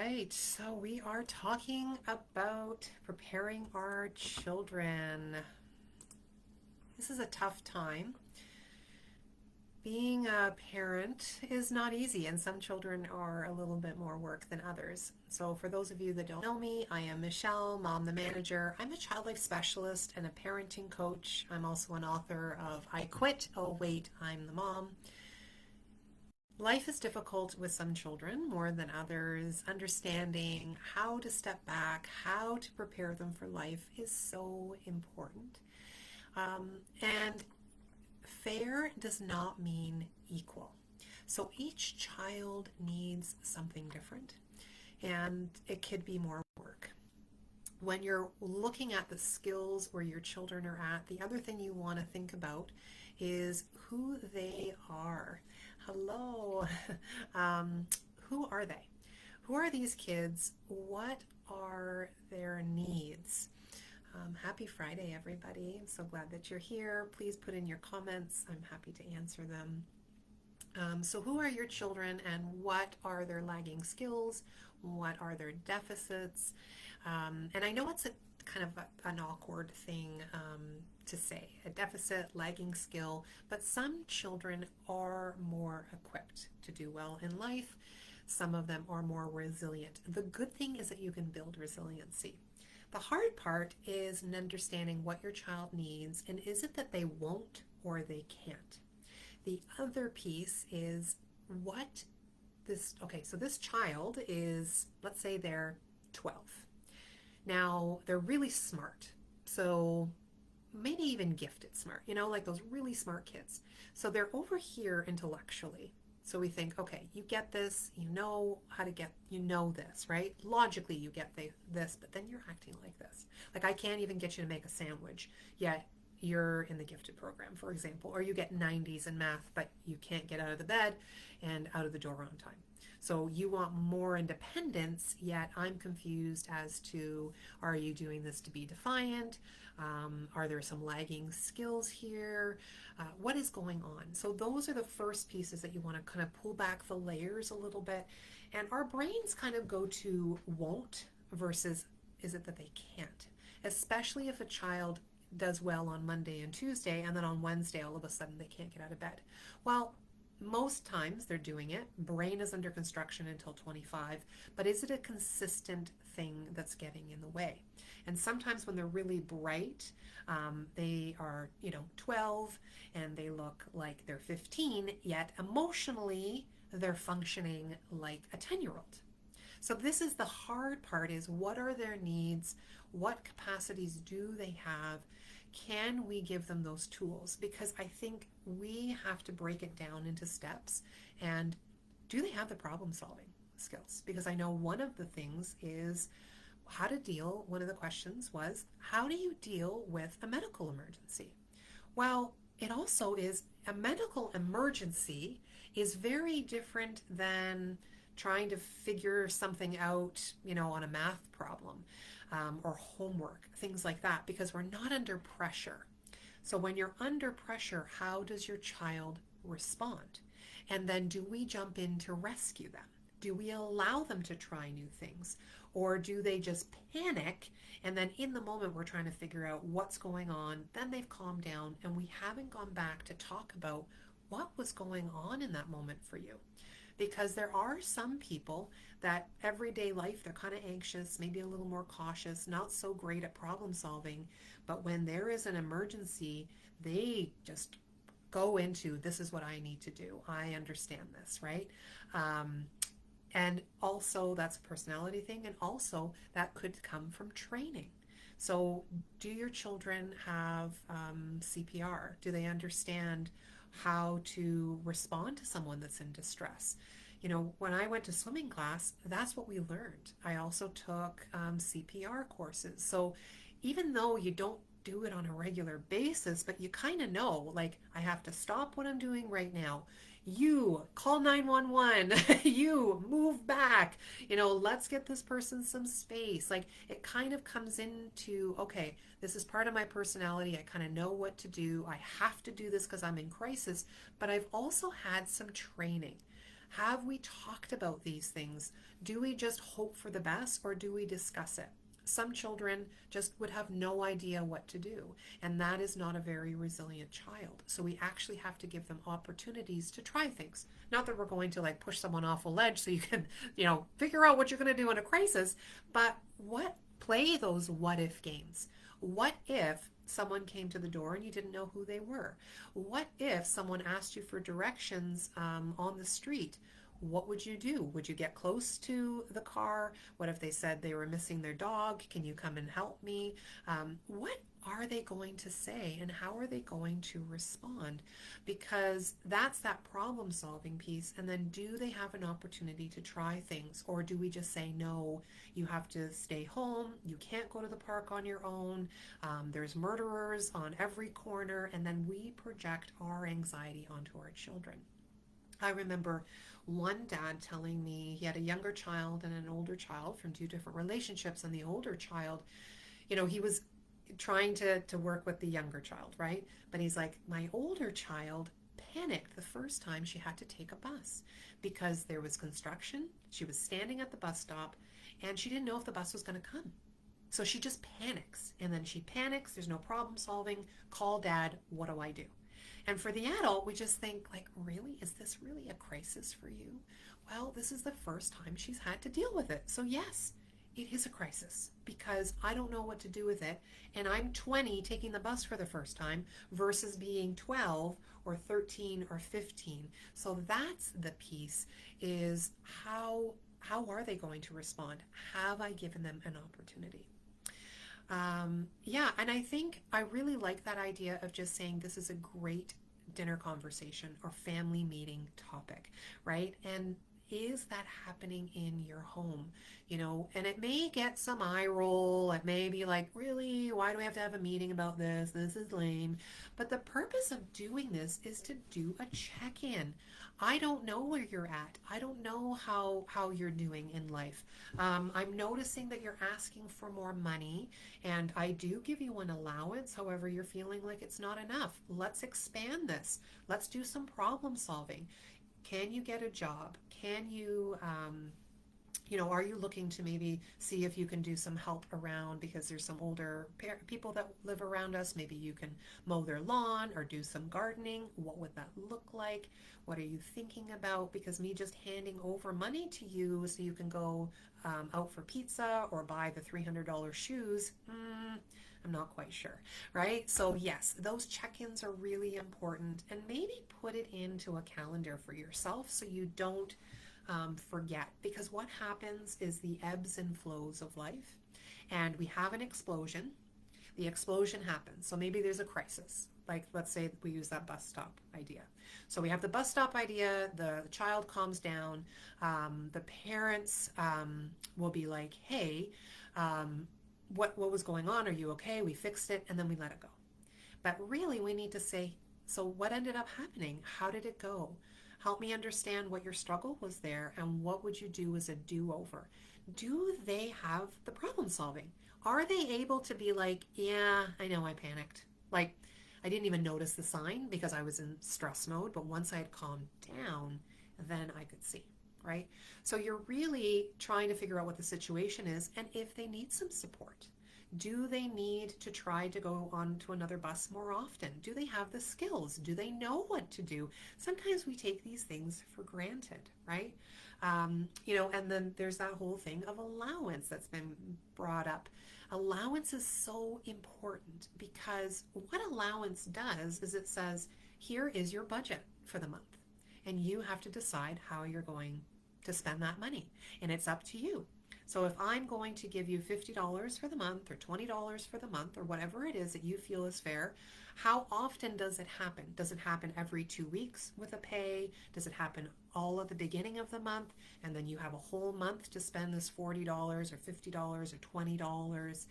right, so we are talking about preparing our children. This is a tough time. Being a parent is not easy, and some children are a little bit more work than others. So, for those of you that don't know me, I am Michelle, Mom the Manager. I'm a child life specialist and a parenting coach. I'm also an author of I Quit. Oh, wait, I'm the mom. Life is difficult with some children more than others. Understanding how to step back, how to prepare them for life is so important. And fair does not mean equal. So each child needs something different, and it could be more work. When you're looking at the skills where your children are at, the other thing you want to think about is who they are. Hello. um, who are they? Who are these kids? What are their needs? Happy Friday, everybody. I'm so glad that you're here. Please put in your comments. I'm happy to answer them. So who are your children and what are their lagging skills? What are their deficits? And I know it's an awkward thing to say, a deficit, lagging skill, but some children are more equipped to do well in life. Some of them are more resilient. The good thing is that you can build resiliency. The hard part is in understanding what your child needs, and is it that they won't or they can't? The other piece is so this child is, let's say they're 12. Now, they're really smart. So maybe even gifted smart, like those really smart kids. So they're over here intellectually. So we think, okay, you get this, you know how to get, this, right? Logically, you get this, but then you're acting like this. Like, I can't even get you to make a sandwich, yet you're in the gifted program, for example, or you get 90s in math, but you can't get out of the bed and out of the door on time. So you want more independence, yet I'm confused as to, are you doing this to be defiant? Are there some lagging skills here? What is going on? So those are the first pieces that you want to kind of pull back the layers a little bit. And our brains kind of go to won't versus is it that they can't? Especially if a child does well on Monday and Tuesday, and then on Wednesday, all of a sudden they can't get out of bed. Well, most times they're doing it. Brain is under construction until 25, but is it a consistent thing that's getting in the way? And sometimes when they're really bright, they are, 12 and they look like they're 15, yet emotionally they're functioning like a 10-year-old. So this is the hard part, is what are their needs? What capacities do they have? Can we give them those tools? Because I think we have to break it down into steps. And do they have the problem solving skills? Because I know one of the things is how to deal, one of the questions was, how do you deal with a medical emergency? Well, it also is, a medical emergency is very different than trying to figure something out, on a math problem. Or homework, things like that, because we're not under pressure. So when you're under pressure, how does your child respond? And then do we jump in to rescue them? Do we allow them to try new things? Or do they just panic and then in the moment we're trying to figure out what's going on, then they've calmed down and we haven't gone back to talk about what was going on in that moment for you? Because there are some people that everyday life, they're kind of anxious, maybe a little more cautious, not so great at problem solving, but when there is an emergency, they just go into, this is what I need to do. I understand this, right? And also that's a personality thing, and also that could come from training. So do your children have CPR? Do they understand how to respond to someone that's in distress? When I went to swimming class, that's what we learned. I also took CPR courses. So even though you don't do it on a regular basis, but you kind of know, like, I have to stop what I'm doing right now. You call 911, you move back, let's get this person some space. Like, it kind of comes into, okay, this is part of my personality. I kind of know what to do. I have to do this because I'm in crisis, but I've also had some training. Have we talked about these things? Do we just hope for the best, or do we discuss it? Some children just would have no idea what to do, and that is not a very resilient child. So we actually have to give them opportunities to try things. Not that we're going to like push someone off a ledge so you can, figure out what you're going to do in a crisis, but play those what if games. What if someone came to the door and you didn't know who they were? What if someone asked you for directions on the street? What would you do? Would you get close to the car? What if they said they were missing their dog? Can you come and help me? What are they going to say, and how are they going to respond? Because that's that problem solving piece. And then do they have an opportunity to try things, or do we just say, no, you have to stay home, you can't go to the park on your own, there's murderers on every corner, and then we project our anxiety onto our children. I remember one dad telling me he had a younger child and an older child from two different relationships, and the older child, he was trying to work with the younger child, right? But he's like, my older child panicked the first time she had to take a bus because there was construction. She was standing at the bus stop and she didn't know if the bus was going to come. So she just panics, and then she panics. There's no problem solving. Call dad. What do I do? And for the adult, we just think like, really? Is this really a crisis for you? Well, this is the first time she's had to deal with it. So yes, it is a crisis because I don't know what to do with it. And I'm 20 taking the bus for the first time versus being 12 or 13 or 15. So that's the piece, is how are they going to respond? Have I given them an opportunity? And I think I really like that idea of just saying this is a great dinner conversation or family meeting topic, right? And is that happening in your home? And it may get some eye roll. It may be like, really? Why do we have to have a meeting about this? This is lame. But the purpose of doing this is to do a check-in. I don't know where you're at. I don't know how you're doing in life. I'm noticing that you're asking for more money, and I do give you an allowance. However, you're feeling like it's not enough. Let's expand this. Let's do some problem solving. Can you get a job? Can you, are you looking to maybe see if you can do some help around, because there's some older people that live around us. Maybe you can mow their lawn or do some gardening. What would that look like? What are you thinking about? Because me just handing over money to you so you can go out for pizza or buy the $300 shoes, I'm not quite sure, right? So yes, those check-ins are really important, and maybe put it into a calendar for yourself so you don't forget, because what happens is the ebbs and flows of life, and we have an explosion. The explosion happens. So maybe there's a crisis. Like, let's say we use that bus stop idea. So we have the bus stop idea, the child calms down, the parents will be like, hey, what was going on? Are you okay? We fixed it, and then we let it go. But really, we need to say, so what ended up happening? How did it go? Help me understand what your struggle was there, and what would you do as a do-over? Do they have the problem solving? Are they able to be like, yeah, I know I panicked. Like, I didn't even notice the sign because I was in stress mode, but once I had calmed down, then I could see, right? So you're really trying to figure out what the situation is, and if they need some support. Do they need to try to go on to another bus more often? Do they have the skills? Do they know what to do? Sometimes we take these things for granted, right? And then there's that whole thing of allowance that's been brought up. Allowance is so important, because what allowance does is it says, here is your budget for the month, and you have to decide how you're going to spend that money, and it's up to you. So if I'm going to give you $50 for the month, or $20 for the month, or whatever it is that you feel is fair, how often does it happen? Does it happen every 2 weeks with a pay? Does it happen all at the beginning of the month, and then you have a whole month to spend this $40 or $50 or $20?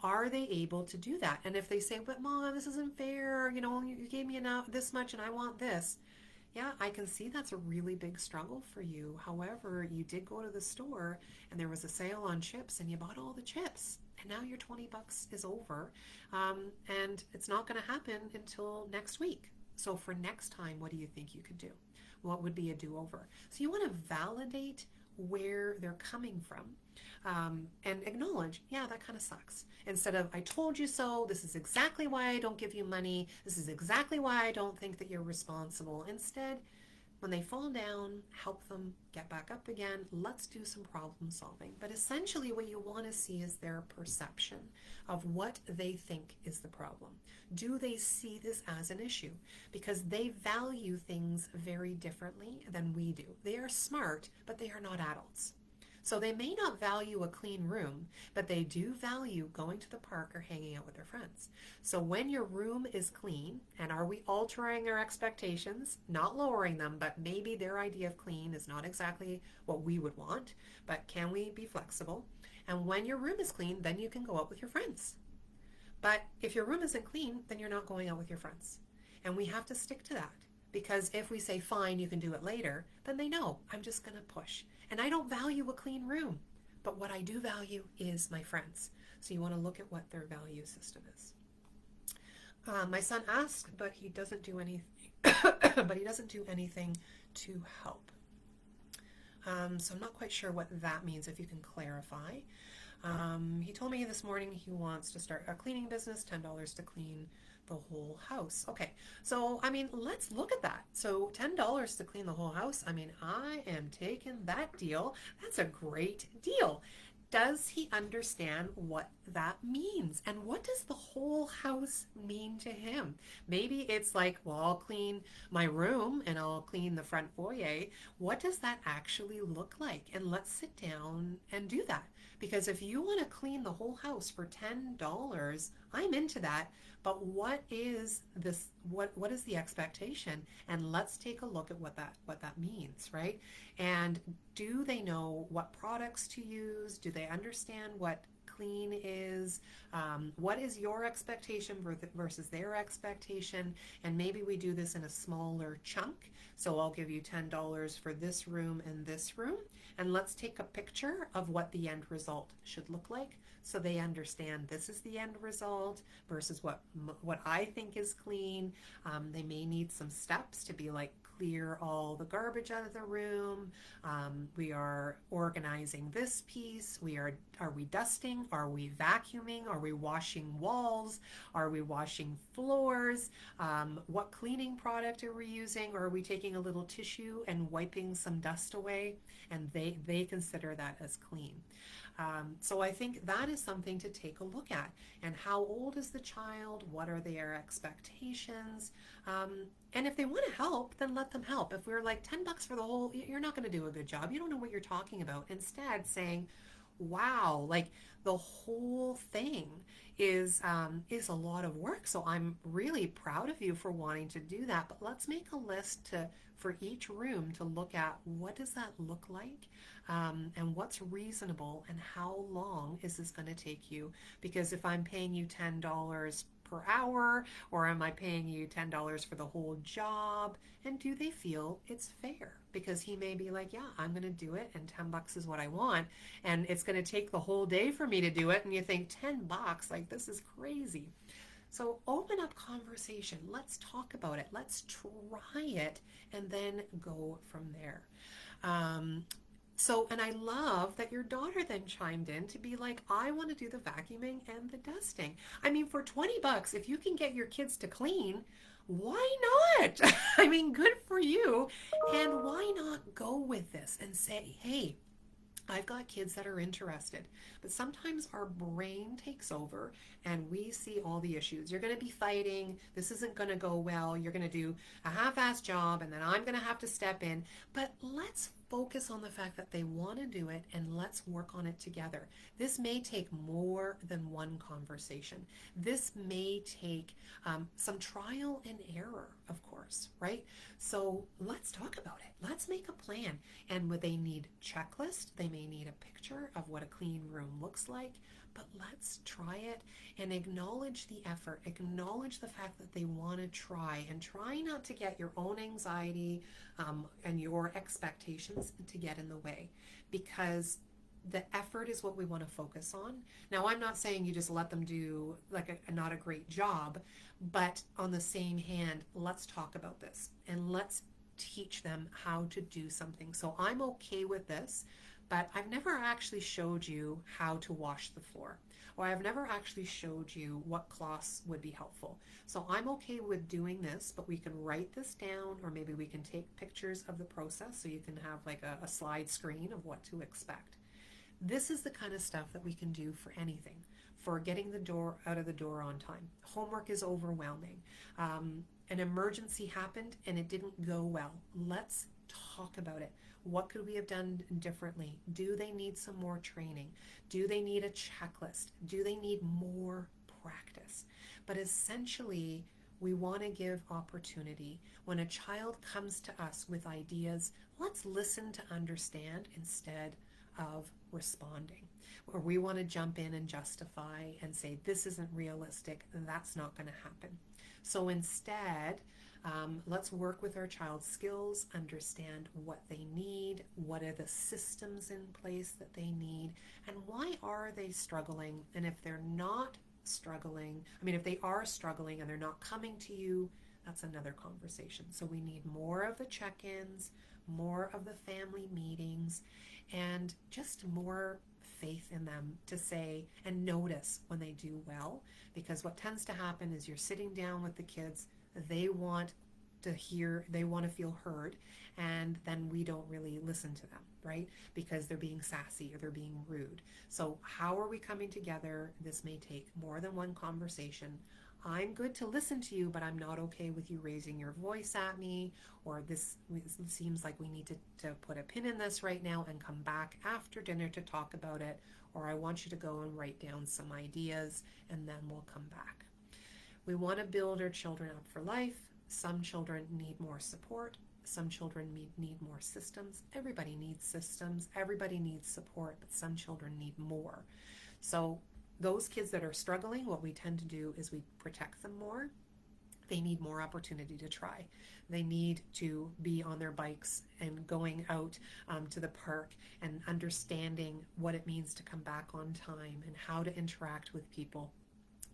Are they able to do that? And if they say, but Mom, this isn't fair, you gave me enough, this much, and I want this. Yeah, I can see that's a really big struggle for you. However, you did go to the store and there was a sale on chips, and you bought all the chips, and now your $20 is over, and it's not going to happen until next week. So for next time, what do you think you could do? what would be a do-over. So you want to validate where they're coming from, and acknowledge, yeah, that kind of sucks. Instead of, I told you so, this is exactly why I don't give you money, this is exactly why I don't think that you're responsible. Instead, when they fall down, help them get back up again. Let's do some problem solving. But essentially what you want to see is their perception of what they think is the problem. Do they see this as an issue? Because they value things very differently than we do. They are smart, but they are not adults. So they may not value a clean room, but they do value going to the park or hanging out with their friends. So when your room is clean, and are we altering our expectations, not lowering them, but maybe their idea of clean is not exactly what we would want, but can we be flexible? And when your room is clean, then you can go out with your friends. But if your room isn't clean, then you're not going out with your friends. And we have to stick to that. Because if we say, fine, you can do it later, then they know, I'm just going to push. And I don't value a clean room. But what I do value is my friends. So you want to look at what their value system is. My son asked, but he doesn't do anything. But he doesn't do anything to help. So I'm not quite sure what that means, if you can clarify. He told me this morning he wants to start a cleaning business, $10 to clean the whole house. Okay, so I mean, let's look at that. So $10 to clean the whole house. I mean, I am taking that deal. That's a great deal. Does he understand what that means? And what does the whole house mean to him? Maybe it's like, well, I'll clean my room and I'll clean the front foyer. What does that actually look like? And let's sit down and do that. Because if you want to clean the whole house for $10, I'm into that. But what is this? What is the expectation? And let's take a look at what that means, right? And do they know what products to use? Do they understand what clean is? What is your expectation versus their expectation? And maybe we do this in a smaller chunk. So I'll give you $10 for this room and this room. And let's take a picture of what the end result should look like, so they understand this is the end result versus what I think is clean. They may need some steps to be like, clear all the garbage out of the room. We are organizing this piece. Are we dusting? Are we vacuuming? Are we washing walls? Are we washing floors? What cleaning product are we using? Or are we taking a little tissue and wiping some dust away? And they consider that as clean. So I think that is something to take a look at. And how old is the child? What are their expectations? And if they want to help, then let them help. If we're like $10 for the whole, you're not going to do a good job. You don't know what you're talking about. Instead, saying, wow, like the whole thing is a lot of work. So I'm really proud of you for wanting to do that. But let's make a list for each room to look at, what does that look like? And what's reasonable, and how long is this going to take you? Because if I'm paying you $10 per hour, or am I paying you $10 for the whole job? And do they feel it's fair? Because he may be like, yeah, I'm going to do it, and $10 is what I want, and it's going to take the whole day for me to do it. And you think, $10, like, this is crazy. So open up conversation. Let's talk about it. Let's try it, and then go from there. And I love that your daughter then chimed in to be like, I want to do the vacuuming and the dusting. I mean, for $20, if you can get your kids to clean, why not? I mean, good for you. And why not go with this and say, hey, I've got kids that are interested, but sometimes our brain takes over and we see all the issues. You're going to be fighting. This isn't going to go well. You're going to do a half-assed job, and then I'm going to have to step in. But let's focus on the fact that they want to do it, and let's work on it together. This may take more than one conversation. This may take some trial and error, of course, right? So let's talk about it. Let's make a plan. And would they need checklist? They may need a picture of what a clean room looks like, but let's try it and acknowledge the effort, acknowledge the fact that they want to try, and try not to get your own anxiety and your expectations to get in the way, because the effort is what we want to focus on. Now, I'm not saying you just let them do like not a great job, but on the same hand, let's talk about this, and let's teach them how to do something. So I'm okay with this, but I've never actually showed you how to wash the floor, or I've never actually showed you what cloths would be helpful. So I'm okay with doing this, but we can write this down, or maybe we can take pictures of the process so you can have like a slide screen of what to expect. This is the kind of stuff that we can do for anything, for getting the door out of the door on time. Homework is overwhelming. An emergency happened and it didn't go well. Let's talk about it. What could we have done differently? Do they need some more training? Do they need a checklist? Do they need more practice? But essentially, we want to give opportunity. When a child comes to us with ideas, let's listen to understand instead of responding. Or we want to jump in and justify and say, this isn't realistic, that's not going to happen. So instead, let's work with our child's skills, understand what they need, what are the systems in place that they need, and why are they struggling? And if they're not struggling, if they are struggling and they're not coming to you, that's another conversation. So we need more of the check-ins, more of the family meetings, and just more faith in them to say and notice when they do well. Because what tends to happen is you're sitting down with the kids, they want to hear, they want to feel heard, and then we don't really listen to them, right? Because they're being sassy or they're being rude. So how are we coming together? This may take more than one conversation. I'm good to listen to you, but I'm not okay with you raising your voice at me, or this seems like we need to put a pin in this right now and come back after dinner to talk about it, or I want you to go and write down some ideas and then we'll come back. We want to build our children up for life. Some children need more support. Some children need more systems. Everybody needs systems. Everybody needs support, but some children need more. So those kids that are struggling, what we tend to do is we protect them more. They need more opportunity to try. They need to be on their bikes and going out to the park and understanding what it means to come back on time and how to interact with people.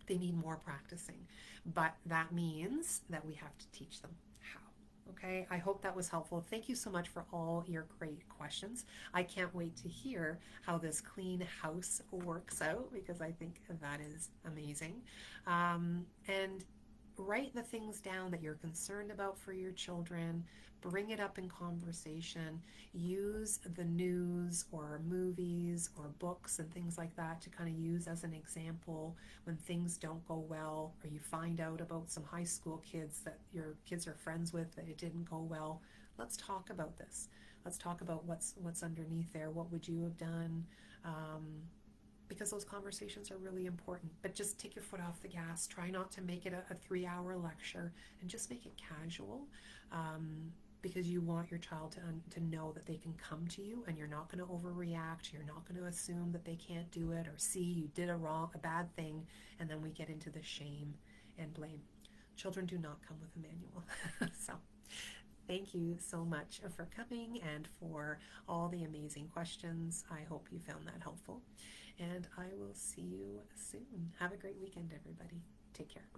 They need more practicing, but that means that we have to teach them how. Okay, I hope that was helpful. Thank you so much for all your great questions. I can't wait to hear how this clean house works out, because I think that is amazing. And write the things down that you're concerned about for your children. Bring it up in conversation. Use the news or movies or books and things like that to kind of use as an example when things don't go well, or you find out about some high school kids that your kids are friends with that it didn't go well. Let's talk about this. Let's talk about what's underneath there. What would you have done? Because those conversations are really important. But just take your foot off the gas. Try not to make it a 3-hour lecture, and just make it casual, because you want your child to know that they can come to you and you're not going to overreact. You're not going to assume that they can't do it, or see you did a bad thing, and then we get into the shame and blame. Children do not come with a manual. So thank you so much for coming and for all the amazing questions. I hope you found that helpful. And I will see you soon. Have a great weekend, everybody. Take care.